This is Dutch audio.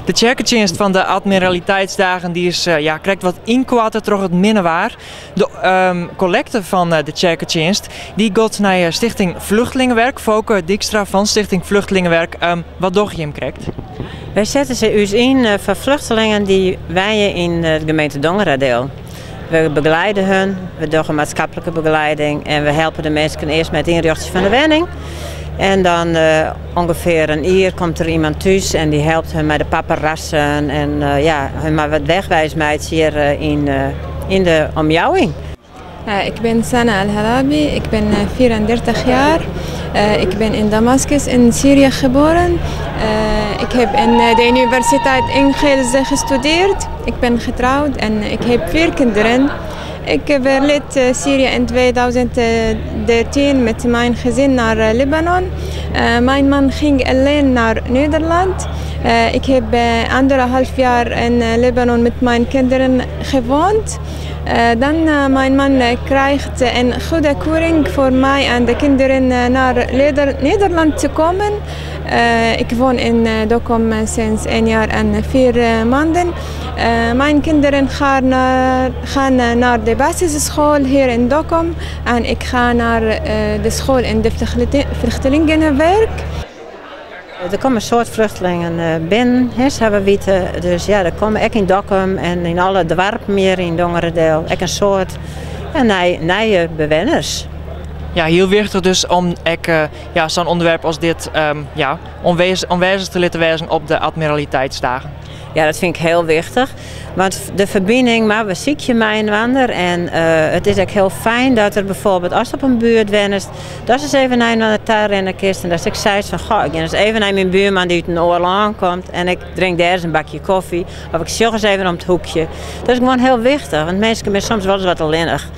De tjerkentjenst van de Admiraliteitsdagen die is, krijgt wat inkwatten door het minnewaar. De collecte van de tjerkentjenst die gaat naar Stichting Vluchtelingenwerk. Fouke Dijkstra van Stichting Vluchtelingenwerk. Wat doe je hem krijgt? Wij zetten ze dus in voor vluchtelingen die wonen in de gemeente Dongeradeel. We begeleiden hun, we doen maatschappelijke begeleiding en we helpen de mensen eerst met het inrichten van de woning. En dan ongeveer een uur komt er iemand thuis en die helpt hen met de paparazzen en hun maar wat wegwijsmeid hier in de omjouwing. Ik ben Sana Al-Halabi, ik ben 34 jaar. Ik ben in Damascus in Syrië geboren. Ik heb in de Universiteit in Gilze gestudeerd. Ik ben getrouwd en ik heb 4 kinderen. Ik verliet Syrië in 2013 met mijn gezin naar Libanon. Mijn man ging alleen naar Nederland. Ik heb 1,5 jaar in Libanon met mijn kinderen gewoond. Dan mijn man krijgt een goede keuring voor mij en de kinderen naar Nederland te komen. Ik woon in Dokkum sinds 1 jaar en 4 maanden. Mijn kinderen gaan naar de basisschool hier in Dokkum en ik ga naar de school in de vluchtelingenwerk. Er komen een soort vluchtelingen binnen, hebben we weten. Dus ja, er komen ook in Dokkum en in alle dorpen meer in Dongeradeel. Ook een soort nieuwe bewoners. Ja, heel wichtig dus om zo'n onderwerp als dit onwijs te laten wijzen op de Admiraliteitsdagen. Ja, dat vind ik heel wichtig. Want de verbinding, maar we ziek je met een ander. En het is ook heel fijn dat er bijvoorbeeld, als op een buurt wenst, dat is even naar de tuin rennen kist. En dat ik zei van, goh, ik ga eens even naar mijn buurman die uit een oorlog aankomt. En ik drink daar eens een bakje koffie. Of ik zorg eens even om het hoekje. Dat is gewoon heel wichtig, want mensen zijn soms wel eens wat alleenig.